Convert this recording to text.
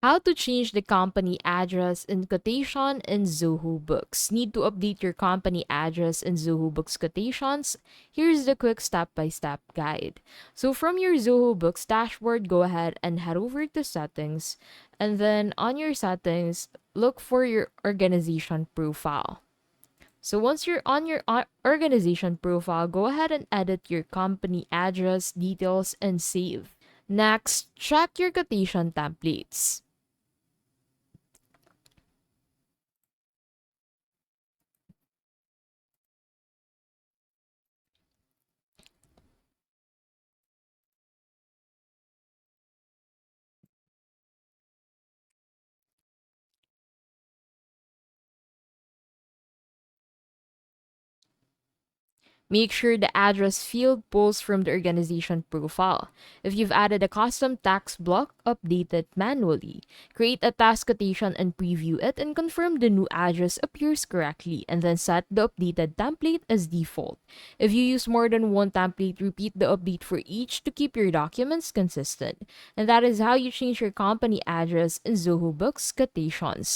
How to change the company address in Quotation in Zoho Books. Need to update your company address in Zoho Books Quotations? Here's the quick step-by-step guide. So from your Zoho Books dashboard, go ahead and head over to settings. And then on your settings, look for your organization profile. So once you're on your organization profile, go ahead and edit your company address details and save. Next, check your quotation templates. Make sure the address field pulls from the organization profile. If you've added a custom tax block, update it manually. Create a task quotation and preview it and confirm the new address appears correctly, and then set the updated template as default. If you use more than one template, repeat the update for each to keep your documents consistent. And that is how you change your company address in Zoho Books Quotations.